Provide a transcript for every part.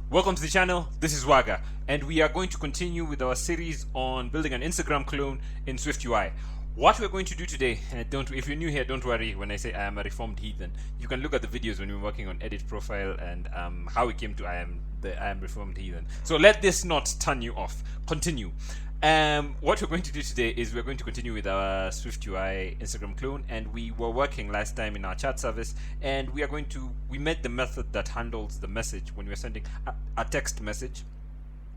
Welcome to the channel. This is Waga, and we are going to continue with our series on building an Instagram clone in SwiftUI. What we're going to do today, and if you're new here, don't worry when I say I am a reformed heathen. You can look at the videos when we were working on edit profile and how we came to I am reformed heathen. So let this not turn you off. Continue. What we're going to do today is we're going to continue with our SwiftUI Instagram clone, and we were working last time in our chat service, and we made the method that handles the message when we're sending a text message.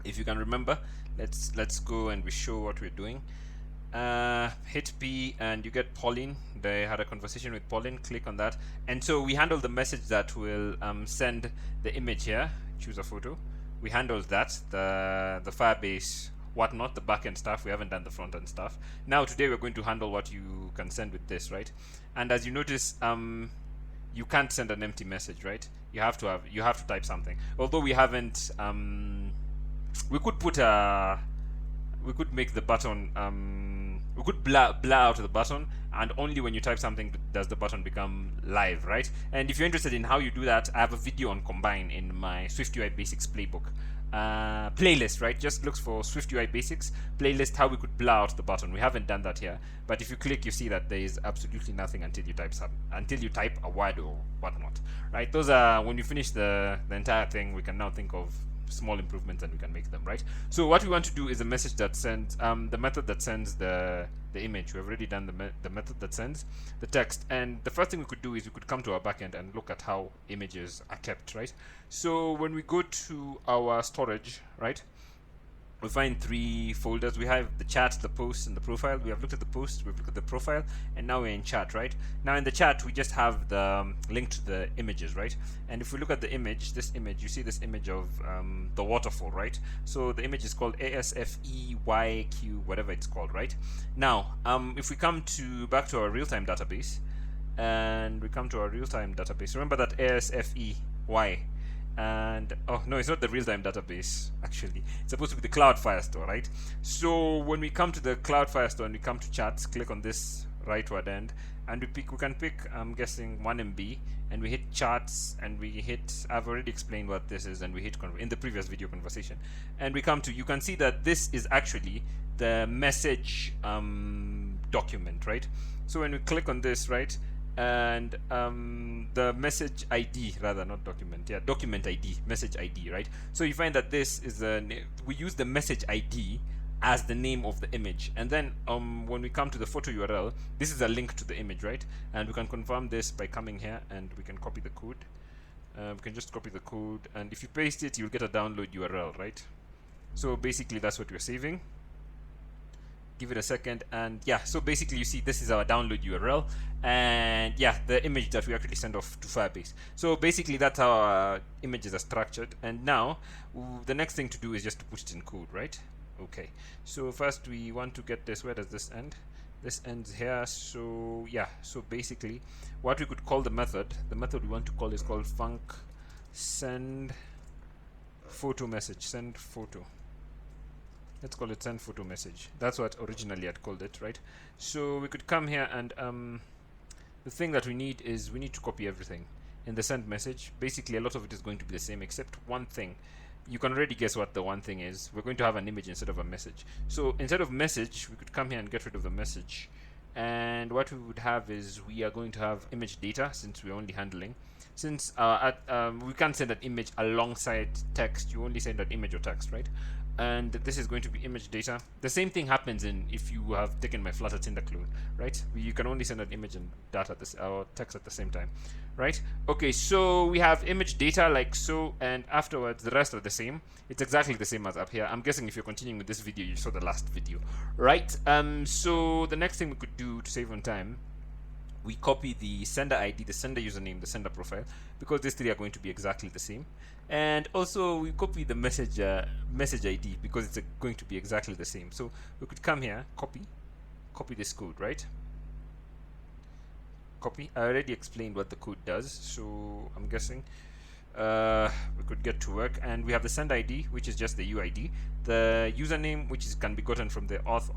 If you can remember, let's go and we show what we're doing. Hit P and you get Pauline. They had a conversation with Pauline. Click on that, and so we handle the message that will send the image here. Choose a photo. We handled that, the Firebase whatnot, the backend stuff. We haven't done the front end stuff. Now today we're going to handle what you can send with this, right? And as you notice, you can't send an empty message, right? You have to type something. Although we haven't, we could make the button, we could blur out the button, and only when you type something does the button become live, right? And if you're interested in how you do that, I have a video on Combine in my SwiftUI Basics playbook playlist, right? Just looks for SwiftUI Basics playlist, how we could blur out the button. We haven't done that here, but if you click, you see that there is absolutely nothing until you type a word or whatnot, right? Those are, when you finish the entire thing, we can now think of small improvements and we can make them, right? So what we want to do is a message that sends the method that sends the image. We've already done the method that sends the text, and the first thing we could do is we could come to our backend and look at how images are kept, right? So when we go to our storage, right, we find three folders. We have the chat, the post, and the profile. We have looked at the post, we've looked at the profile, and now we're in chat, right? Now in the chat, we just have the link to the images, right? And if we look at the image, this image, you see this image of the waterfall, right? So the image is called ASFEYQ, whatever it's called, right? Now, if we come back to our real-time database, and we come to our real-time database, remember that ASFEY, and oh no, it's not the real-time database, actually it's supposed to be the cloud Firestore, right? So when we come to the cloud Firestore and we come to chats, click on this rightward end, and we can pick, I'm guessing 1 MB, and we hit charts, and we hit, I've already explained what this is, and we hit in the previous video conversation, and we come to, you can see that this is actually the message document, right? So when we click on this, right, and the message ID, rather, not document, yeah, document ID, message ID, right? So you find that this is we use the message ID as the name of the image, and then when we come to the photo URL, this is a link to the image, right? And we can confirm this by coming here, and we can copy the code. We can just copy the code, and if you paste it, you'll get a download URL, right? So basically that's what we're saving. Give it a second, and yeah, so basically you see this is our download URL, and yeah, the image that we actually send off to Firebase. So basically that's how our images are structured, and now the next thing to do is just to put it in code, right? Okay, so first we want to get this. Where does this end? This ends here. So yeah, so basically what we could call the method we want to call is called func send photo message, send photo. Let's call it send photo message. That's what originally I'd called it, right? So we could come here, and the thing that we need is we need to copy everything in the send message. Basically a lot of it is going to be the same except one thing. You can already guess what the one thing is. We're going to have an image instead of a message. So instead of message, we could come here and get rid of the message, and what we would have is we are going to have image data, since we're only handling, since we can't send an image alongside text. You only send an image or text, right? And this is going to be image data. The same thing happens if you have taken my Flutter Tinder clone, right? You can only send an image and data or text at the same time, right? Okay, so we have image data like so, and afterwards the rest are the same. It's exactly the same as up here. I'm guessing if you're continuing with this video, you saw the last video, right? So the next thing we could do to save on time, we copy the sender ID, the sender username, the sender profile, because these three are going to be exactly the same. And also we copy the message ID because it's going to be exactly the same. So we could come here, copy this code, right? Copy. I already explained what the code does, so I'm guessing we could get to work, and we have the send ID, which is just the UID, the username, which can be gotten from the auth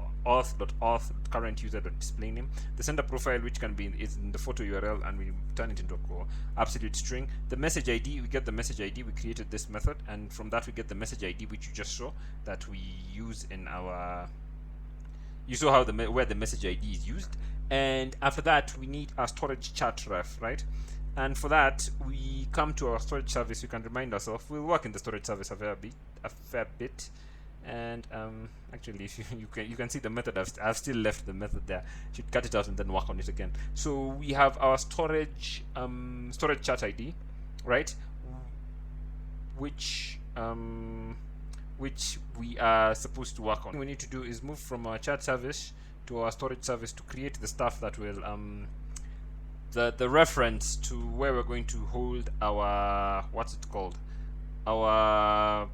current user.display name, the sender profile, which is in the photo URL, and we turn it into a absolute string. The message ID, we get the message ID, we created this method, and from that we get the message ID, which you just saw that we use in our, you saw how where the message ID is used. And after that we need our storage chat ref, right? And for that we come to our storage service. We can remind ourselves, we'll work in the storage service a fair bit. And actually, if you can see the method, I've still left the method there. Should cut it out and then work on it again. So we have our storage chat ID, right? Which we are supposed to work on. What we need to do is move from our chat service to our storage service to create the stuff that will the reference to where we're going to hold our, what's it called, our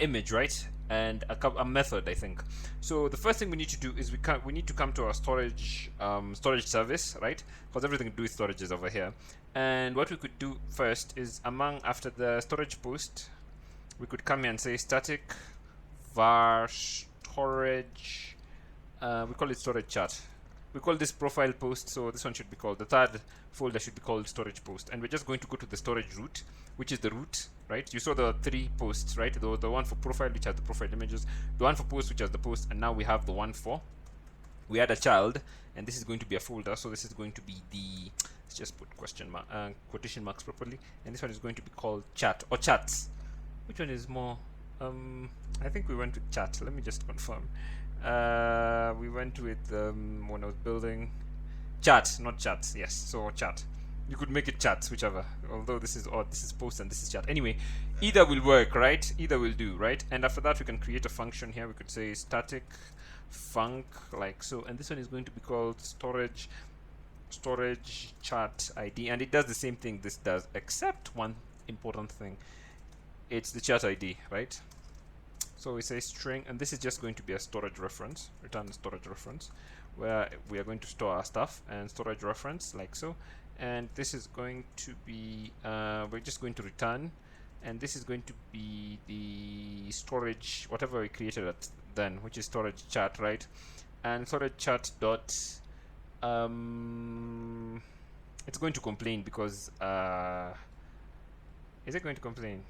image, right? And a method, I think. So the first thing we need to do is we need to come to our storage service, right? Because everything to do with storage is over here. And what we could do first is, after the storage post, we could come here and say static var storage. We call it storage chat. We call this profile post, so this one should be called, the third folder should be called storage post. And we're just going to go to the storage root, which is the root, right? You saw the 3 posts, right? The one for profile, which has the profile images, the one for post, which has the post, and now we have the one for, we add a child, and this is going to be a folder. So this is going to be the, let's just put quotation marks properly, and this one is going to be called chat or chats. Which one is more, I think we went with chat. Let me just confirm. We went with when I was building chat, not chats. Yes, so chat. You could make it chats, whichever. Although this is odd, this is post and this is chat. Anyway, either will work, right? Either will do, right? And after that, we can create a function here. We could say static func, like so. And this one is going to be called storage chat ID, and it does the same thing this does, except one important thing. It's the chat ID, right? So we say string, and this is just going to be a storage reference, return storage reference, where we are going to store our stuff, and storage reference, like so. And this is going to be, we're just going to return, and this is going to be the storage, whatever we created at then, which is storage chat, right? And storage chat dot, it's going to complain because, is it going to complain?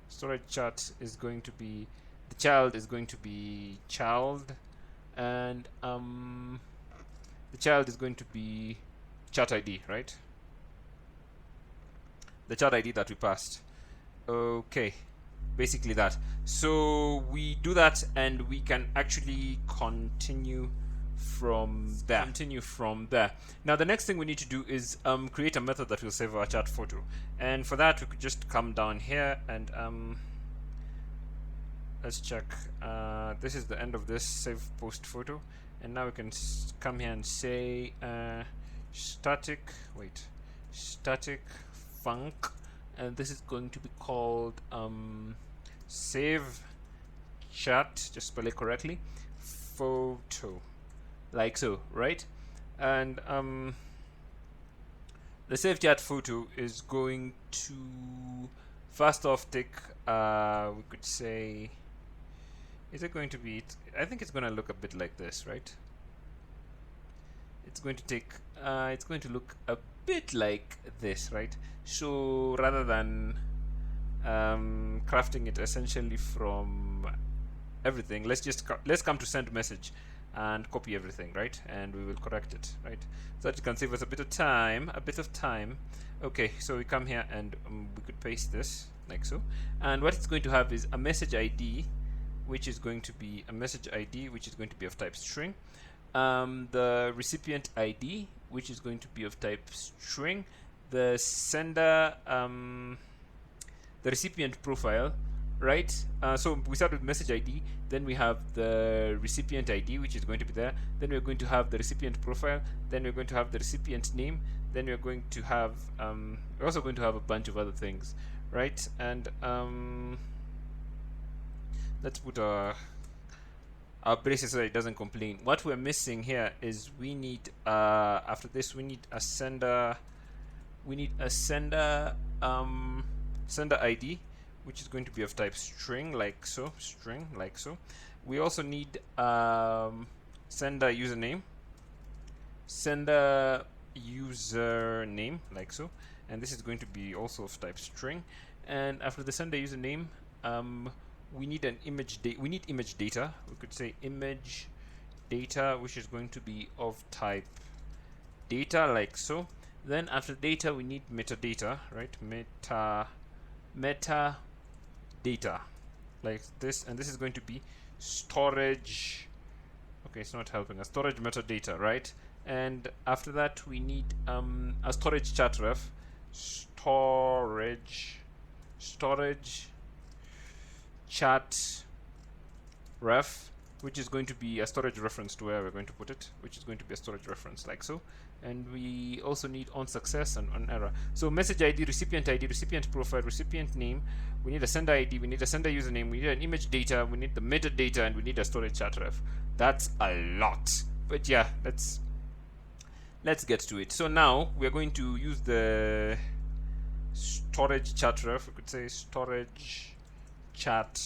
Storage chat is going to be, the child is going to be child, and the child is going to be chat ID, right? The chat ID that we passed. Okay, basically that. So we do that, and we can actually continue from there. Now the next thing we need to do is create a method that will save our chat photo, and for that we could just come down here and let's check. This is the end of this save post photo, and now we can come here and say static func, and this is going to be called save chat, just spell it correctly, photo, like so, right? And the save chat photo is going to first off take, we could say, is it going to be, I think it's going to look a bit like this, right? It's going to take, it's going to look a bit like this, right? So rather than crafting it essentially from everything, let's come to send message and copy everything, right? And we will correct it, right? So that it can save us a bit of time, Okay, so we come here and we could paste this like so, and what it's going to have is a message ID, which is going to be of type string, the recipient ID, which is going to be of type string, the sender, the recipient profile, right? So we start with message ID, then we have the recipient ID, which is going to be there, then we're going to have the recipient profile, then we're going to have the recipient name, then we're going to have we're also going to have a bunch of other things, right? And let's put our braces so that it doesn't complain. What we're missing here is we need after this we need a sender sender ID, which is going to be of type string, like so. String, like so. We also need sender username, like so, and this is going to be also of type string. And after the sender username, we need an image we need image data. We could say image data, which is going to be of type data, like so. Then after data, we need metadata, right? Metadata, like this, and this is going to be storage. Okay, it's not helping us. Storage metadata, right? And after that, we need a storage chat ref. Storage chat ref, which is going to be a storage reference to where we're going to put it, which is going to be a storage reference, like so. And we also need on success and on error. So message ID, recipient profile, recipient name. We need a sender ID, we need a sender username, we need an image data, we need the metadata, and we need a storage chat ref. That's a lot, but yeah, let's get to it. So now we're going to use the storage chat ref. We could say storage chat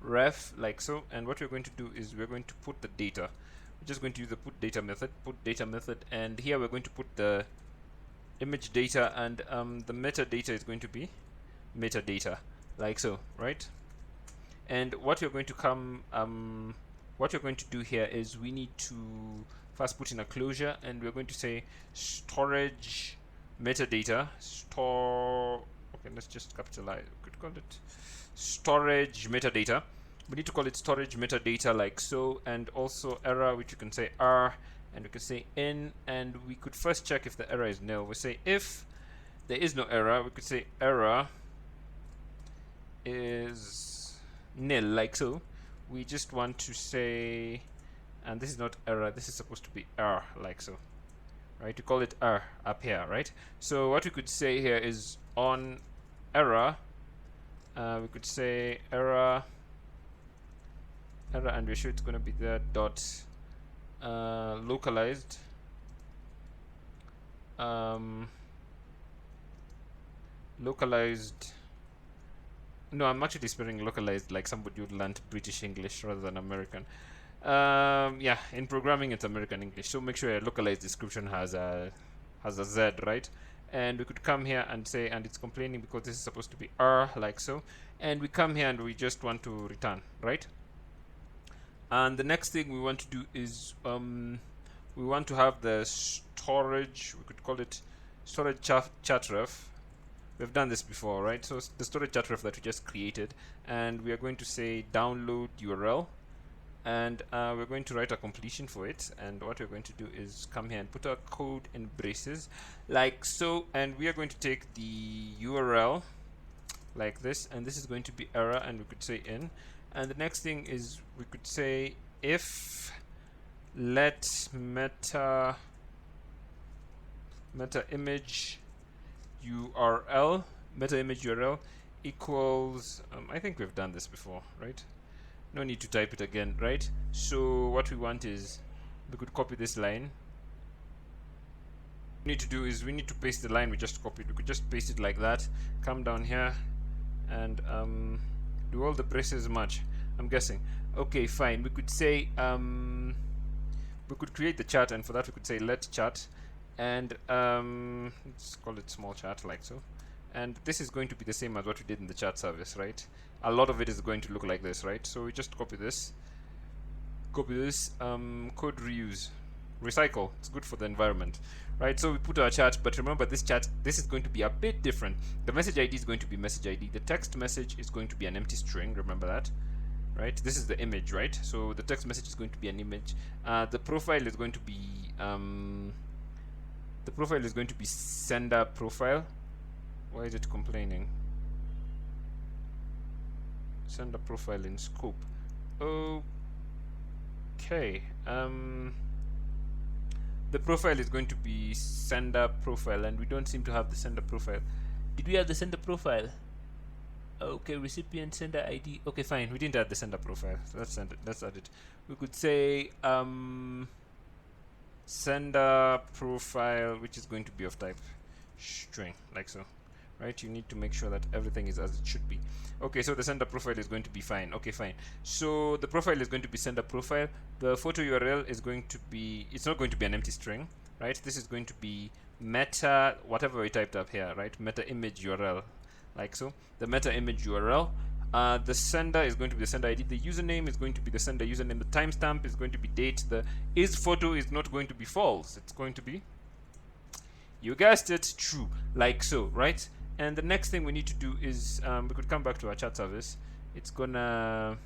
ref, like so. And what we're going to do is we're going to put the data. We're just going to use the put data method, and here we're going to put the image data, and the metadata is going to be metadata, like so, right? And what you're going to what you're going to do here is we need to first put in a closure, and we're going to say storage metadata okay, let's just capitalize. We could call it storage metadata. We need to call it storage metadata, like so. And also error, which you can say r, and we can say in, and we could first check if the error is nil. We say if there is no error, we could say error is nil, like so. We just want to say, and this is not error, this is supposed to be r, like so, right? You call it r up here, right? So what we could say here is on error, we could say error, and we're sure it's going to be there, dot localized no, I'm actually spelling localized like somebody would learn British English rather than American. Yeah, in programming it's American English, so make sure your localized description has a Z, right? And we could come here and say, and it's complaining because this is supposed to be R, like so. And we come here and we just want to return, right? And the next thing we want to do is we want to have the storage, we could call it storage chat ref. We've done this before, right? So the storage chat ref that we just created, and we are going to say download URL, and we're going to write a completion for it. And what we're going to do is come here and put our code in braces, like so. And we are going to take the URL like this, and this is going to be error, and we could say in. And the next thing is we could say if let meta image URL equals I think we've done this before, right? No need to type it again, right? So what we want is we could copy this line. What we need to do is we need to paste the line we just copied. We could just paste it like that, come down here and do all the braces match, I'm guessing. Okay, fine. We could say we could create the chat, and for that we could say let chat, and let's call it small chat, like so. And this is going to be the same as what we did in the chat service, right? A lot of it is going to look like this, right? So we just copy this, code reuse, recycle. It's good for the environment, right? So we put our chat, but remember this chat, this is going to be a bit different. The message ID is going to be message ID. The text message is going to be an empty string. Remember that, right? This is the image, right? So the text message is going to be an image. The profile is going to be sender profile. Why is it complaining? Sender profile in scope. Okay. The profile is going to be sender profile, and we don't seem to have the sender profile. Did we have the sender profile? Okay, recipient sender ID. Okay, fine. We didn't add the sender profile. So let's add it. We could say sender profile, which is going to be of type string, like so. right? You need to make sure that everything is as it should be. Okay, so the sender profile is going to be fine. Okay, fine. So the profile is going to be sender profile. The photo URL is going to be, it's not going to be an empty string, right? This is going to be meta, whatever we typed up here, right? Meta image URL, like so. The meta image URL. The sender is going to be the sender ID. The username is going to be the sender username. The timestamp is going to be date. The is photo is not going to be false. It's going to be, you guessed it, true, like so, right? And the next thing we need to do is we could come back to our chat service. It's gonna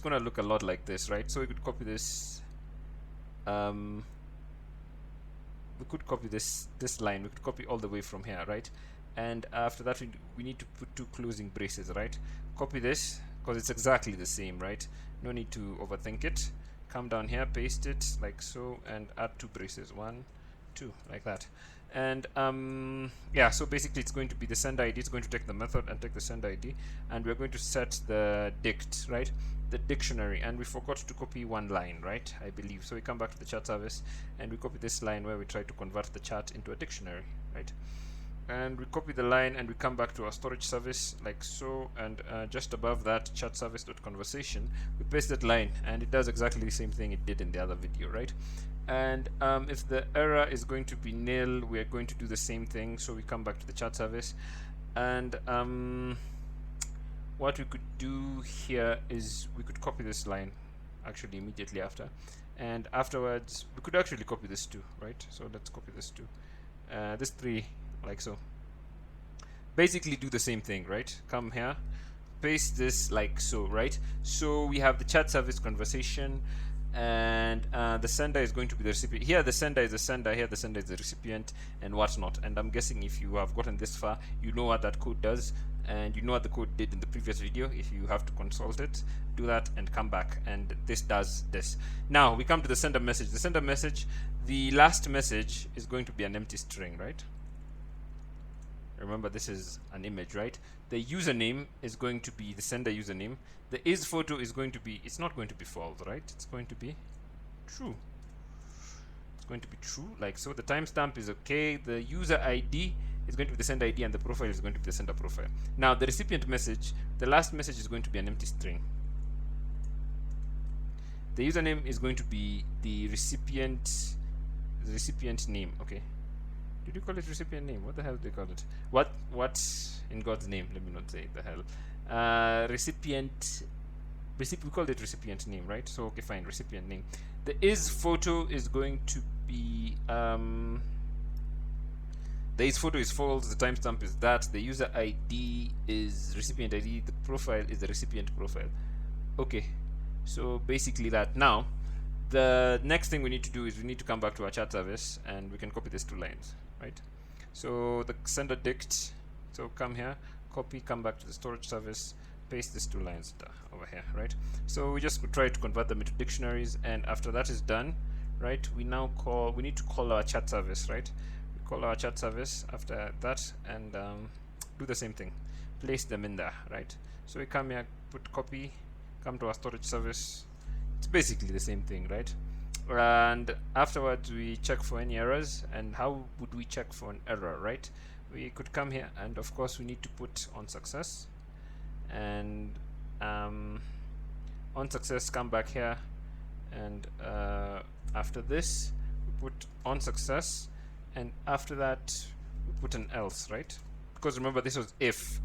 look a lot like this, right? So we could copy this. We could copy this line. We could copy all the way from here, right? And after that, we need to put two closing braces, right? Copy this because it's exactly the same, right? No need to overthink it. Come down here, paste it like so, and add two braces. 1, 2, like that. And yeah, so basically it's going to be the sender ID. It's going to take the method and take the sender ID, and we're going to set the dict, right? The dictionary. And we forgot to copy one line, right? I believe. So we come back to the chat service and we copy this line where we try to convert the chat into a dictionary, right? And we copy the line and we come back to our storage service like so, and just above that chat service.conversation we paste that line, and it does exactly the same thing it did in the other video, right? And if the error is going to be nil, we are going to do the same thing. So we come back to the chat service, and what we could do here is we could copy this line actually immediately after, and afterwards we could actually copy this too, right? So let's copy this too, this 3, like so. Basically do the same thing, right? Come here, paste this like so, right? So we have the chat service conversation, and the sender is going to be the recipient. Here the sender is the sender, here the sender is the recipient, and whatnot. And I'm guessing if you have gotten this far, you know what that code does, and you know what the code did in the previous video. If you have to consult it, do that and come back, and this does this. Now we come to the sender message. The sender message, the last message is going to be an empty string, right? Remember, this is an image, right? The username is going to be the sender username. The is photo is going to be, it's not going to be false, right? It's going to be true. It's going to be true, like so. The timestamp is okay. The user ID is going to be the sender ID, and the profile is going to be the sender profile. Now the recipient message, the last message is going to be an empty string. The username is going to be the recipient name. Okay. Did you call it recipient name? What the hell do they call it? What in God's name? Let me not say the hell. Recipient. We called it recipient name, right? So okay, fine. Recipient name. The is photo is going to be the is photo is false. The timestamp is that. The user ID is recipient ID. The profile is the recipient profile. Okay. So basically that. Now the next thing we need to do is we need to come back to our chat service, and we can copy these 2 lines, right? So the sender dict, so come here, copy, come back to the storage service, paste these 2 lines over here, right? So we just try to convert them into dictionaries, and after that is done, right, we need to call our chat service, right? We call our chat service after that, and do the same thing, place them in there, right? So we come here, put copy, come to our storage service. It's basically the same thing, right? And afterwards we check for any errors. And how would we check for an error, right? We could come here, and of course we need to put on success, and on success come back here, and after this we put on success, and after that we put an else, right? Because remember, this was if.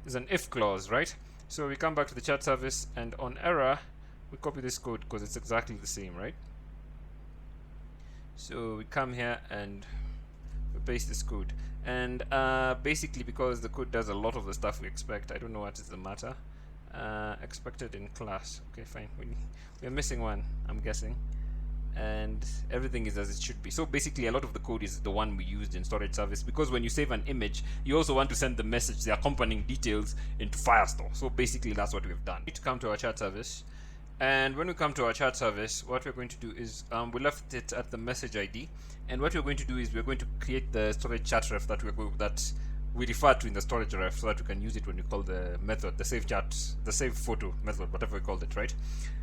There's an if clause, right? So we come back to the chat service, and on error we copy this code because it's exactly the same, right? So we come here and we paste this code, and basically because the code does a lot of the stuff we expect, I don't know what is the matter. Expected in class. Okay, fine. We're missing one, I'm guessing, and everything is as it should be. So basically a lot of the code is the one we used in storage service, because when you save an image, you also want to send the message, the accompanying details, into Firestore. So basically that's what we've done. We need to come to our chat service. And when we come to our chat service, what we're going to do is we left it at the message ID, and what we're going to do is we're going to create the storage chat ref that we refer to in the storage ref, so that we can use it when we call the method, the save chat, the save photo method, whatever we called it, right?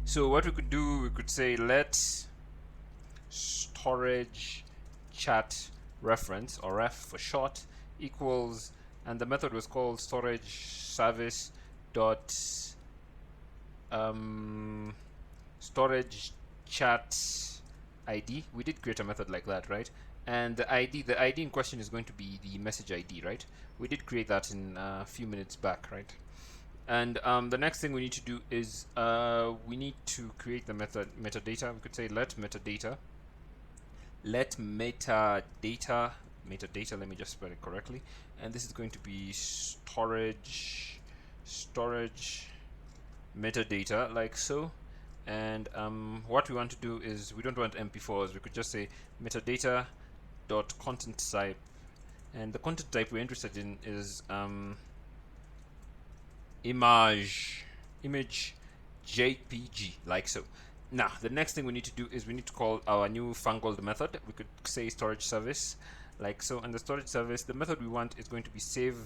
So what we could do, we could say let storage chat reference, or ref for short, equals, and the method was called storage service dot storage chat ID. We did create a method like that, right? And the ID in question is going to be the message ID, right? We did create that in a few minutes back, right? And the next thing we need to do is we need to create the method metadata. We could say let metadata. Let metadata. Let me just spell it correctly. And this is going to be storage metadata, like so. And what we want to do is, we don't want MP4s. We could just say metadata dot content type, and the content type we're interested in is image JPG, like so. Now the next thing we need to do is we need to call our new fangled method. We could say storage service, like so. And the storage service, the method we want is going to be save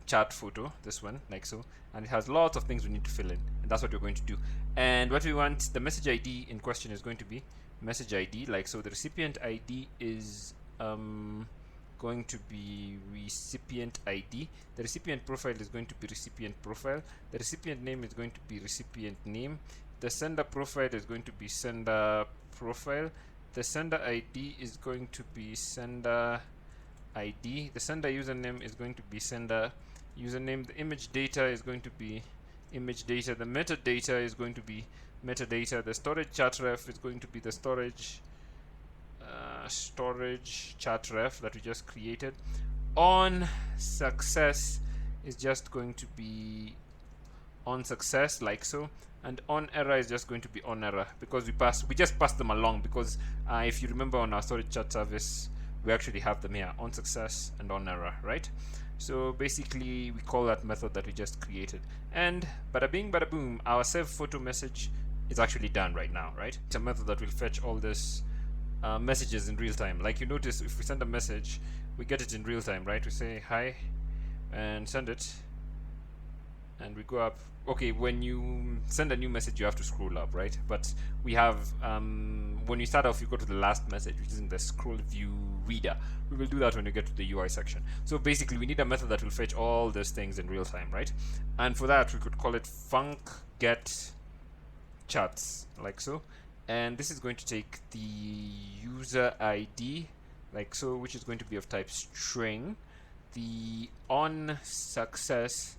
chat photo, this one, like so. And it has lots of things we need to fill in, and that's what we're going to do. And what we want, the message ID in question is going to be message ID, like so. The recipient ID is going to be recipient ID. The recipient profile is going to be recipient profile. The recipient name is going to be recipient name. The sender profile is going to be sender profile. The sender ID is going to be sender ID. The sender username is going to be sender username. The image data is going to be image data. The metadata is going to be metadata. The storage chat ref is going to be the storage chat ref that we just created. On success is just going to be on success, like so. And on error is just going to be on error, because we just passed them along, because if you remember on our storage chat service, we actually have them here, on success and on error, right? So basically we call that method that we just created, and bada bing bada boom, our save photo message is actually done right now, right? It's a method that will fetch all this messages in real time. Like you notice, if we send a message, we get it in real time, right? We say hi and send it, and we go up. Okay, when you send a new message, you have to scroll up, right? But we have, when you start off, you go to the last message, which is in the scroll view reader. We will do that when you get to the UI section. So basically, we need a method that will fetch all those things in real time, right? And for that, we could call it func get chats, like so. And this is going to take the user ID, like so, which is going to be of type string. The on success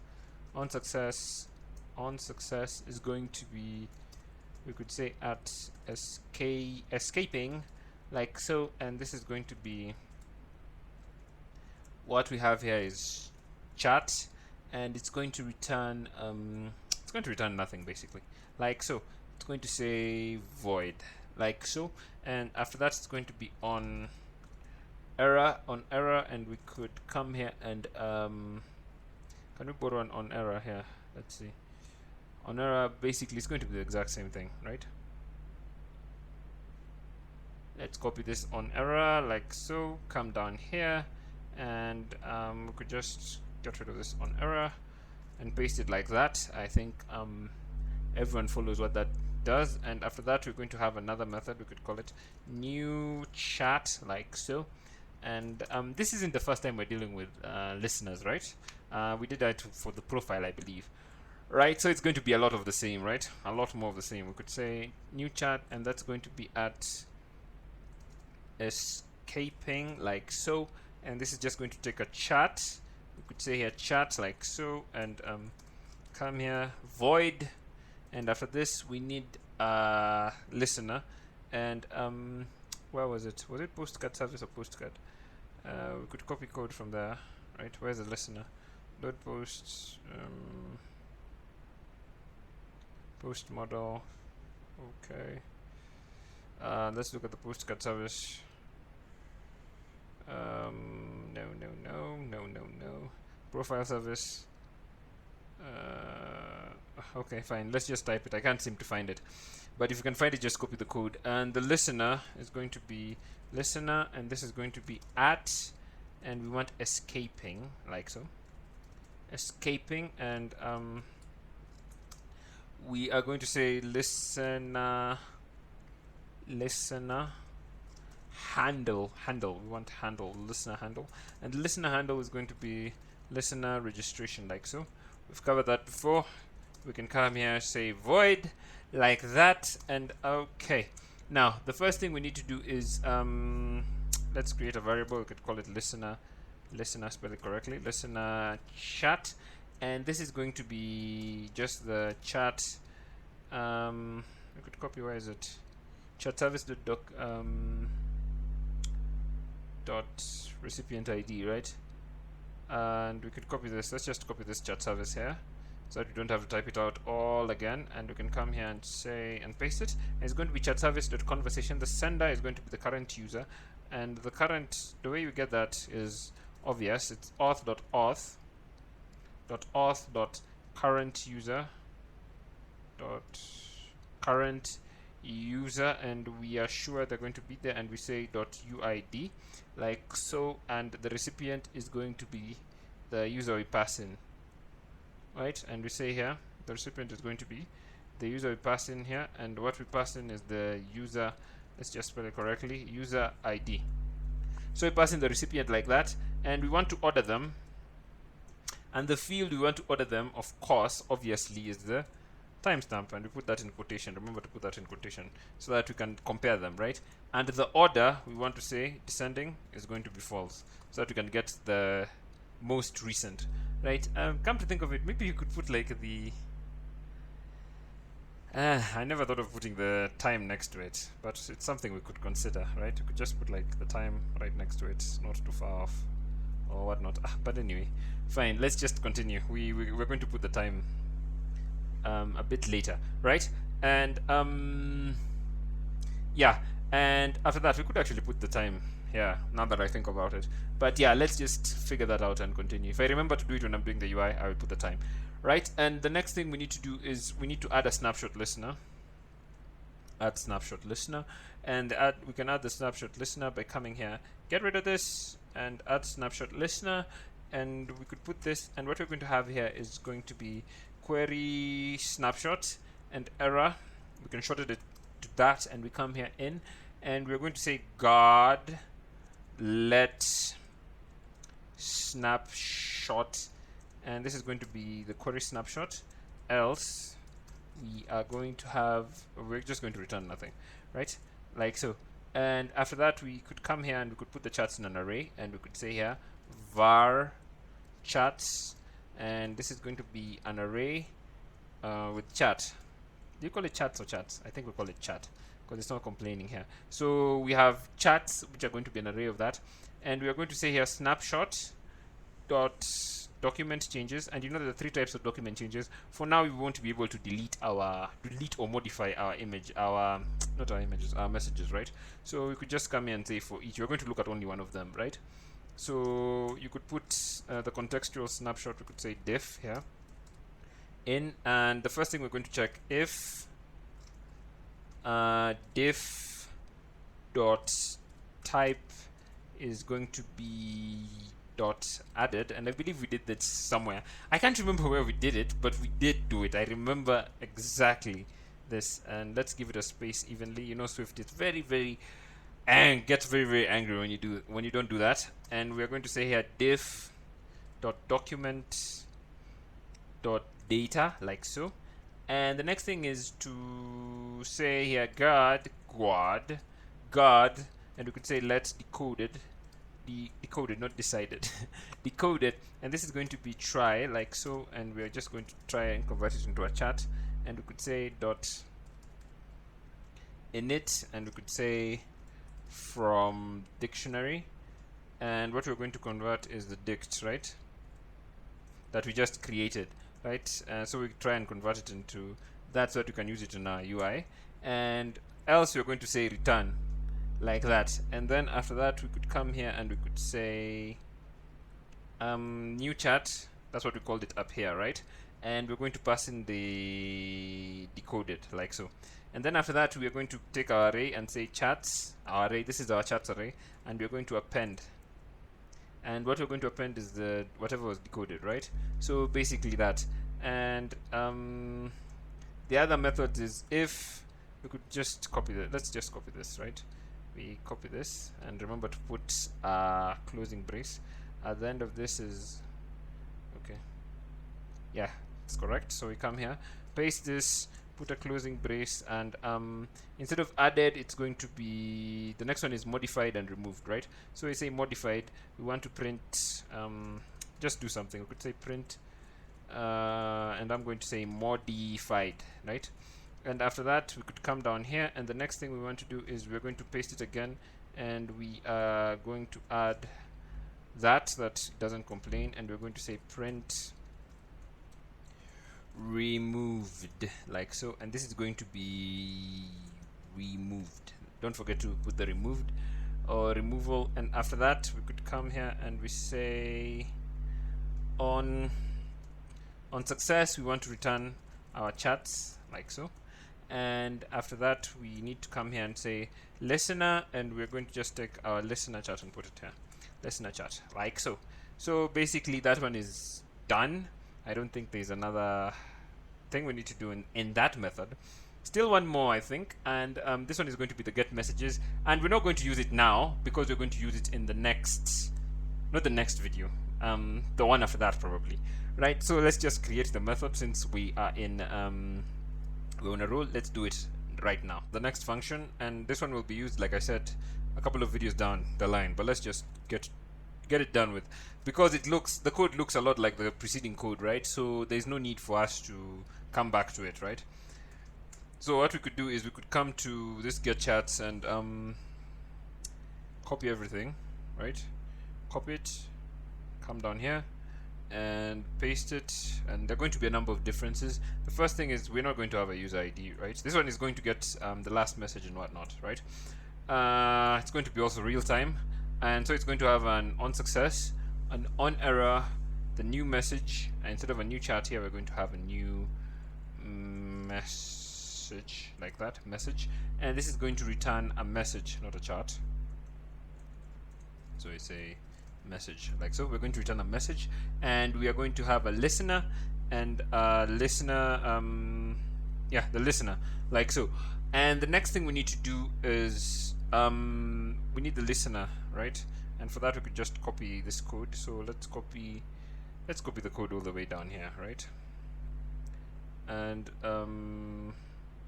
is going to be, we could say, at escaping, like so. And this is going to be, what we have here is chat, and it's going to return nothing, basically, like so. It's going to say void, like so. And after that, it's going to be on error, and we could come here and can we borrow an on error here? Let's see. On error, basically, it's going to be the exact same thing, right? Let's copy this on error, like so. Come down here, and we could just get rid of this on error and paste it like that. I think everyone follows what that does. And after that, we're going to have another method. We could call it new chat, like so. And this isn't the first time we're dealing with listeners, right? We did that for the profile, I believe, right? So it's going to be a lot of the same, right? A lot more of the same. We could say new chat, and that's going to be at escaping, like so. And this is just going to take a chat. We could say here chat, like so, and come here, void. And after this, we need listener. And where was it? Was it postcard service or postcard? We could copy code from there, right? Where's the listener? Load posts, post model. Okay. Let's look at the postcard service. No. Profile service. Okay, fine. Let's just type it. I can't seem to find it. But if you can find it, just copy the code. And the listener is going to be listener, and this is going to be at, and we want escaping, like so. Escaping, and we are going to say listener handle. We want handle, listener handle, and the listener handle is going to be listener registration, like so. We've covered that before. We can come here, say void, like that, and okay. Now the first thing we need to do is let's create a variable. We could call it listener, spell it correctly, listener chat, and this is going to be just the chat. We could copy, where is it? Chat service dot recipient ID, right? And we could copy this. Let's just copy this chat service here, so that we don't have to type it out all again. And we can come here and say and paste it. And it's going to be chat service dot conversation. The sender is going to be the current user, and the way you get that is obvious. It's auth dot current user dot current user, and we are sure they're going to be there, and we say .uid, like so, and the recipient is going to be the user we pass in, right? And we say here the recipient is going to be the user we pass in here, and what we pass in is the user, let's just spell it correctly, user ID. So we pass in the recipient like that, and we want to order them, and the field we want to order them, of course, obviously, is the timestamp, and we put that in quotation. Remember to put that in quotation so that we can compare them, right? And the order we want to say descending is going to be false, so that we can get the most recent, right? Come to think of it, maybe you could put like the I never thought of putting the time next to it, but it's something we could consider, right? We could just put like the time right next to it, not too far off or whatnot. But anyway, fine, let's just continue. We're going to put the time a bit later, right? And yeah, and after that we could actually put the time here, now that I think about it. But yeah, let's just figure that out and continue. If I remember to do it when I'm doing the UI, I will put the time, right? And the next thing we need to do is we need to add a snapshot listener. Add snapshot listener, and we can add the snapshot listener by coming here, get rid of this, and add snapshot listener, and we could put this, and what we're going to have here is going to be query snapshot and error. We can shorten it to that, and we come here in, and we're going to say God let snapshot, and this is going to be the query snapshot, else we are going to have, we're just going to return nothing, right? Like so. And after that we could come here and we could put the chats in an array, and we could say here var chats, and this is going to be an array with chat. Do you call it chats or chats? I think we call it chat because it's not complaining here. So we have chats, which are going to be an array of that, and we are going to say here snapshot dot document changes, and you know there are 3 types of document changes. For now we won't be able to delete or modify our image, our messages, right? So we could just come here and say for each we're going to look at only one of them, right? So you could put the contextual snapshot, we could say diff here in, and the first thing we're going to check if diff dot type is going to be dot added, and I believe we did that somewhere. I can't remember where we did it, but we did do it. I remember exactly this, and let's give it a space evenly. You know, Swift is very and gets very angry when you don't do that. And we're going to say here diff dot document dot data, like so. And the next thing is to say here guard, and we could say let's decoded, not decided, decoded, and this is going to be try, like so, and we're just going to try and convert it into a chat, and we could say dot init, and we could say from dictionary, and what we're going to convert is the dict, right, that we just created, right? So we try and convert it into that so that you can use it in our UI, and else we're going to say return, like that. And then after that we could come here and we could say new chat, that's what we called it up here, right? And we're going to pass in the decoded, like so. And then after that we are going to take our array and say chats, our array, this is our chats array, and we're going to append, and what we're going to append is the whatever was decoded, right? So basically that. And the other method is if we could just copy that, let's just copy this, right? we copy this, and remember to put closing brace at the end of this. Is okay, yeah, it's correct. So we come here, paste this, put a closing brace, and instead of added, it's going to be, the next one is modified and removed, right? So we say modified, we want to print, just do something, we could say print, and I'm going to say modified, right? And after that, we could come down here, and the next thing we want to do is we're going to paste it again, and we are going to add that doesn't complain, and we're going to say print removed, like so, and this is going to be removed. Don't forget to put the removed or removal. And after that, we could come here and we say on success, we want to return our chats, like so. And after that, we need to come here and say listener, and we're going to just take our listener chat and put it here, listener chat, like so. So basically that one is done. I don't think there's another thing we need to do in that method. Still one more, I think, and this one is going to be the get messages, and we're not going to use it now because we're going to use it in the next, not the next video, the one after that probably, right? So let's just create the method since we are in we're on a roll. Let's do it right now. The next function, and this one will be used, like I said, a couple of videos down the line, but let's just get it done with, because the code looks a lot like the preceding code, right? So there's no need for us to come back to it, right? So what we could do is we could come to this get chats and copy everything, right? Copy it, come down here and paste it, and there are going to be a number of differences. The first thing is we're not going to have a user ID, right? This one is going to get the last message and whatnot, right? It's going to be also real time, and so it's going to have an on success, an on error, the new message, and instead of a new chat here, we're going to have a new message, like that, message, and this is going to return a message, not a chart. So it's a message, like so. We're going to return a message, and we are going to have a listener and a listener, yeah, the listener, like so. And the next thing we need to do is we need the listener, right? And for that we could just copy this code. So let's copy the code all the way down here, right? And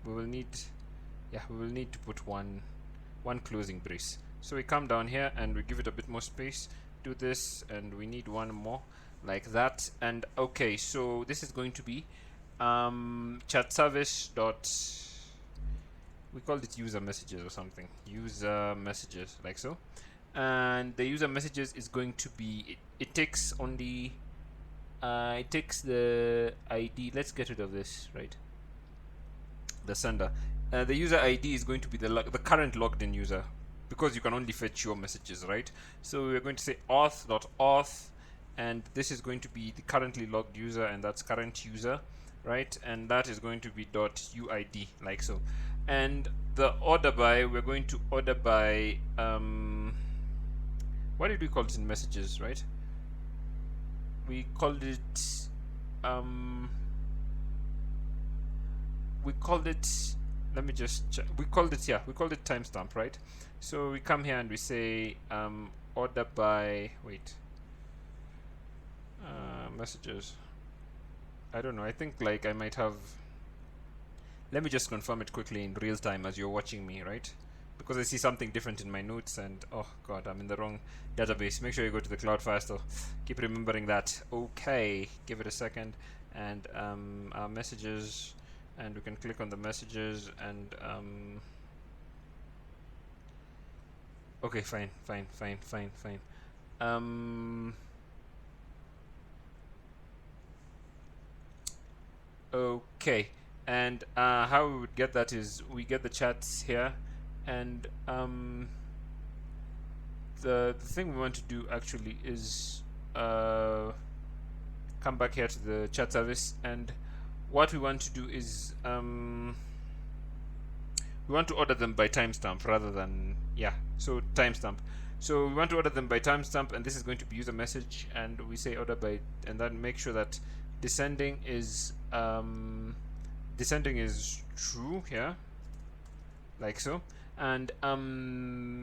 we will need to put one closing brace. So we come down here and we give it a bit more space, do this, and we need one more, like that. And okay, so this is going to be chat service dot, we called it user messages or something, user messages, like so. And the user messages is going to be, it takes only it takes the ID. Let's get rid of this, right? The sender, the user ID is going to be the current logged in user, because you can only fetch your messages, right? So we're going to say auth.auth, and this is going to be the currently logged user, and that's current user, right? And that is going to be .uid, like so. And the order by, we're going to order by what did we call it in messages, right? We called it let me just check. We called it timestamp, right? So we come here and we say order by, messages. I don't know, I think like I might have, let me just confirm it quickly in real time as you're watching me, right? Because I see something different in my notes, and oh god, I'm in the wrong database. Make sure you go to the cloud first, or keep remembering that. Okay, give it a second, and our messages, and we can click on the messages, and okay, fine. Okay, and how we would get that is we get the chats here, and the thing we want to do actually is come back here to the chat service, and what we want to do is we want to order them by timestamp rather than, yeah, so timestamp. So we want to order them by timestamp, and this is going to be user message, and we say order by, and then make sure that descending is true here, like so. and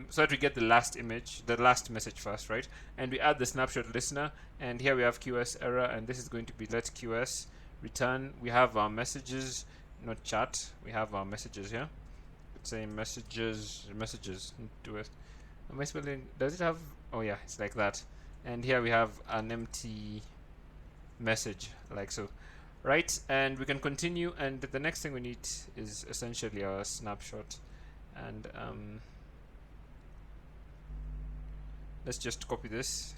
so that we get the last image, the last message first, right? And we add the snapshot listener, and here we have QS error, and this is going to be let QS return. We have our messages, not chat. We have our messages here. Let's say messages. Do it. Am I spelling? Does it have? Oh yeah, it's like that. And here we have an empty message, like so, right? And we can continue. And the next thing we need is essentially our snapshot. And let's just copy this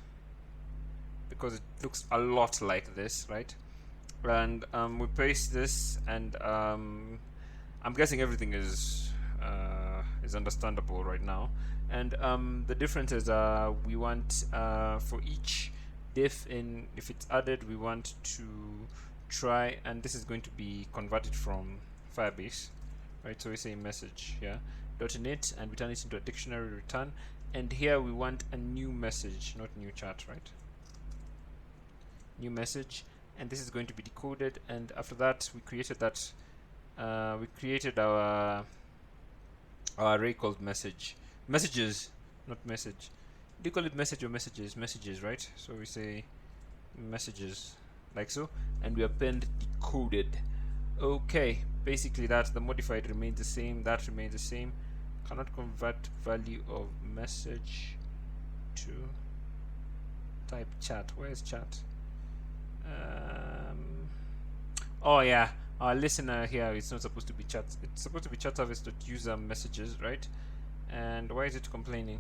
because it looks a lot like this, right? And we paste this, and I'm guessing everything is understandable right now. And the differences are we want for each diff in, if it's added, we want to try, and this is going to be converted from Firebase, right? So we say message here .init, and we turn it into a dictionary return, and here we want a new message, not new chat, right? New message, and this is going to be decoded. And after that, we created that we created our array called messages, not message. Do you call it message or messages? Messages, right? So we say messages, like so, and we append decoded. Okay, basically that the modified remains the same, that remains the same. Cannot convert value of message to type chat. Where is chat? Oh yeah, our listener here is not supposed to be chat. It's supposed to be chat service.user messages, right? And why is it complaining?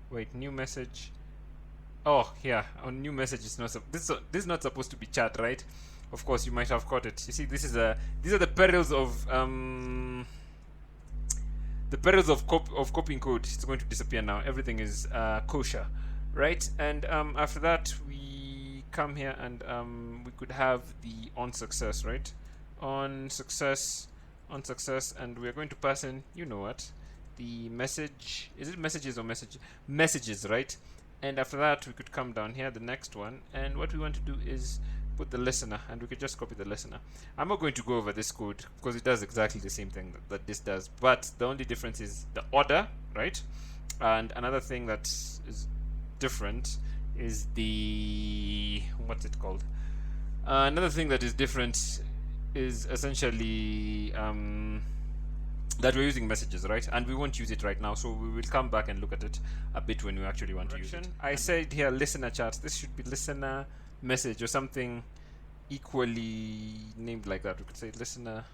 Wait, new message. Oh yeah, on new message is not this is not supposed to be chat, right? Of course, you might have caught it. You see, these are the perils of copying code. It's going to disappear now. Everything is kosher, right? And after that, we come here, and we could have the on success, right? On success, and we are going to pass in, you know what, the message. Is it messages or messages, right? And after that, we could come down here, the next one, and what we want to do is put the listener, and we could just copy the listener. I'm not going to go over this code because it does exactly the same thing that this does, but the only difference is the order, right? And another thing that is different is the, what's it called? Another thing that is different is essentially that we're using messages, right? And we won't use it right now, so we will come back and look at it a bit when we actually want to use it. I said here listener chat. This should be listener message or something equally named like that. We could say listener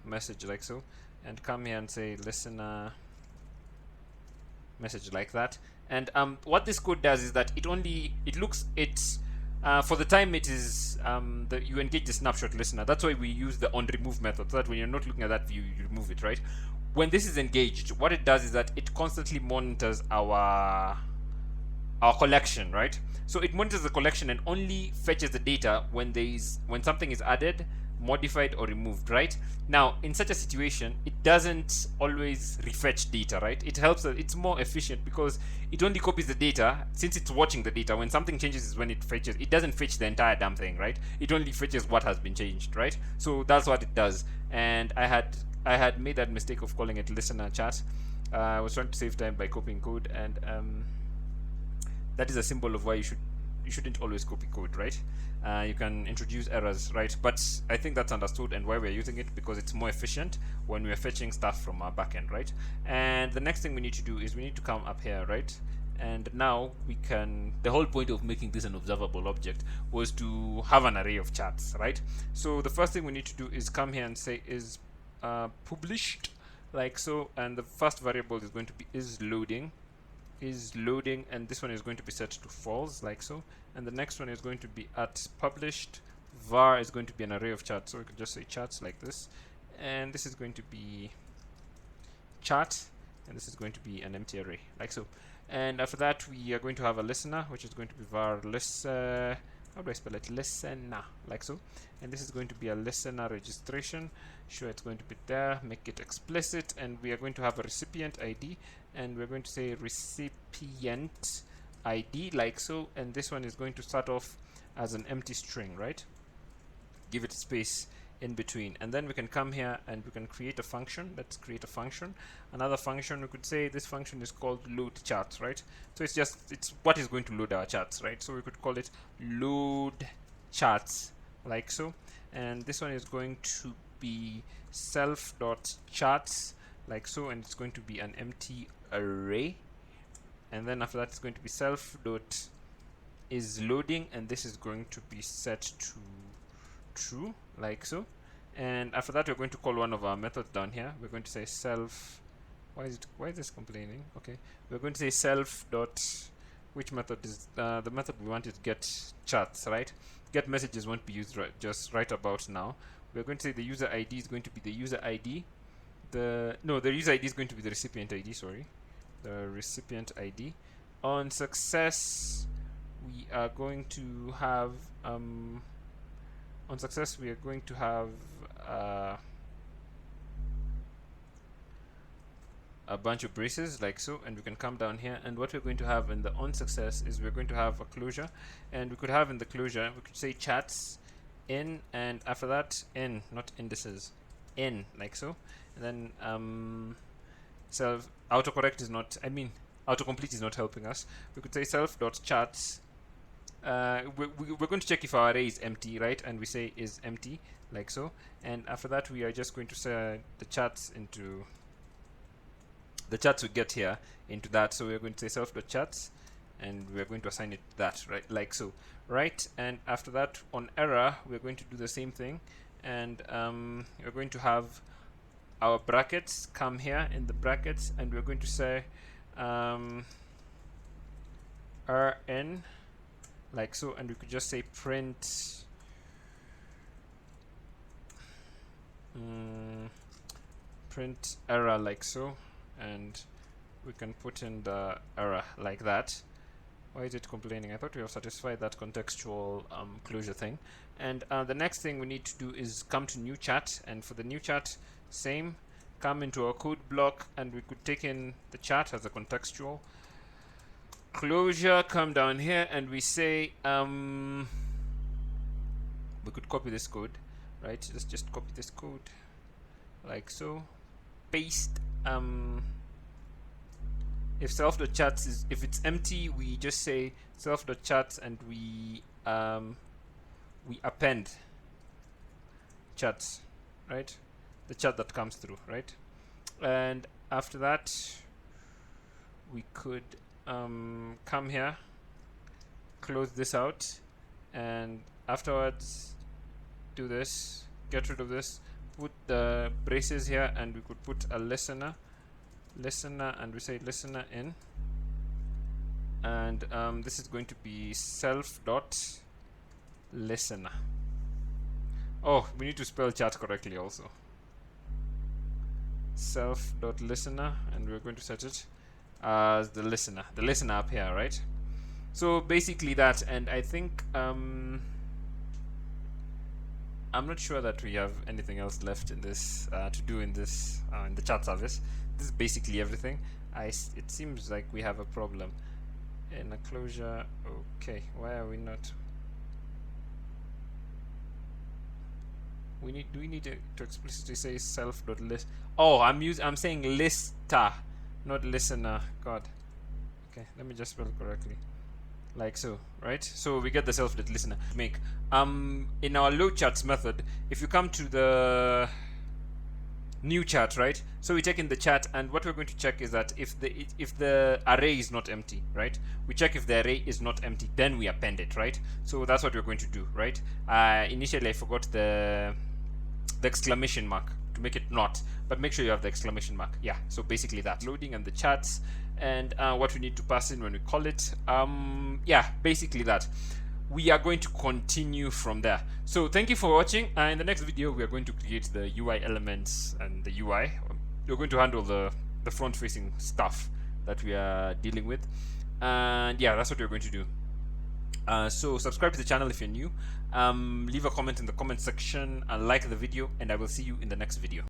message, like so, and come here and say listener message, like that. And what this code does is that for the time it is you engage the snapshot listener. That's why we use the on remove method, so that when you're not looking at that view, you remove it, right? When this is engaged, what it does is that it constantly monitors our collection, right? So it monitors the collection and only fetches the data when something is added, modified, or removed, right? Now, in such a situation, it doesn't always refetch data, right? It helps. It's more efficient because it only copies the data. Since it's watching the data, when something changes is when it fetches. It doesn't fetch the entire damn thing, right? It only fetches what has been changed, right? So that's what it does. And I had made that mistake of calling it listener chat. I was trying to save time by copying code, and that is a symbol of why you shouldn't always copy code, right? You can introduce errors, right? But I think that's understood, and why we're using it, because it's more efficient when we're fetching stuff from our backend, right? And the next thing we need to do is we need to come up here, right? And now we can, the whole point of making this an observable object was to have an array of chats, right? So the first thing we need to do is come here and say is published, like so, and the first variable is going to be is loading, and this one is going to be set to false, like so, and the next one is going to be at published. Var is going to be an array of chats, so we could just say chats, like this, and this is going to be chat, and this is going to be an empty array, like so. And after that, we are going to have a listener, which is going to be var listen. How do I spell it? Listener, like so. And this is going to be a listener registration. Sure, it's going to be there. Make it explicit, and we are going to have a recipient ID, and we're going to say recipient ID like so, and this one is going to start off as an empty string, right? Give it space in between, and then we can come here and we can create a function. Let's create a function, another function. We could say this function is called load charts, right? So it's what is going to load our charts, right? So we could call it load charts like so, and this one is going to be self.charts like so, and it's going to be an empty array, and then after that it's going to be self.is loading, and this is going to be set to true like so, and after that we're going to call one of our methods down here. We're going to say self, why is this complaining? Okay, we're going to say self dot, which method is the method we want is get charts, right? Get messages won't be used just right about now. We're going to say the user ID is going to be the user ID, the user ID is going to be the recipient ID, sorry, the recipient ID. On success we are going to have a bunch of braces like so, and we can come down here, and what we're going to have in the on success is we're going to have a closure, and we could have in the closure we could say chats in, and after that in, not indices, in like so, and then autocorrect is not, autocomplete is not helping us. We could say self.charts. We're going to check if our array is empty, right? And we say is empty like so, and after that we are just going to set the charts into the charts we get here into that. So we're going to say self.charts, and we're going to assign it that, right, like so, right? And after that on error we're going to do the same thing, and we're going to have our brackets come here in the brackets, and we're going to say rn like so, and we could just say print print error like so, and we can put in the error like that. Why is it complaining? I thought we have satisfied that contextual closure thing. And the next thing we need to do is come to new chat, and for the new chat, same, come into our code block, and we could take in the chat as a contextual closure, come down here, and we say we could copy this code, right? Let's just copy this code like so, paste. If self.chats is, if it's empty, we just say self.chats, and we append chats, right? The chat that comes through, right? And after that we could come here, close this out, and afterwards do this, get rid of this, put the braces here, and we could put a listener, and we say listener in, and this is going to be self.listener. Oh, we need to spell chat correctly also. Self.listener, and we're going to set it as the listener up here, right? So basically that, and I think I'm not sure that we have anything else left in this to do in this in the chat service. This is basically everything. It seems like we have a problem in a closure. Okay, why are we not? Do we need to explicitly say self.list? Oh, I'm saying lister, not listener. God. Okay, let me just spell it correctly. Like so, right? So we get the self.listener. Make in our load charts method, if you come to the new chat, right? So we check in the chat, and what we're going to check is that if the array is not empty, right? We check if the array is not empty, then we append it, right? So that's what we're going to do, right? Initially I forgot the exclamation mark to make it not, but make sure you have the exclamation mark. Yeah, so basically that loading and the chats, and what we need to pass in when we call it. Yeah, basically that. We are going to continue from there. So thank you for watching. In the next video we are going to create the UI elements and the UI. We're going to handle the front facing stuff that we are dealing with, and yeah, that's what we're going to do. So subscribe to the channel if you're new, leave a comment in the comment section, and like the video, and I will see you in the next video.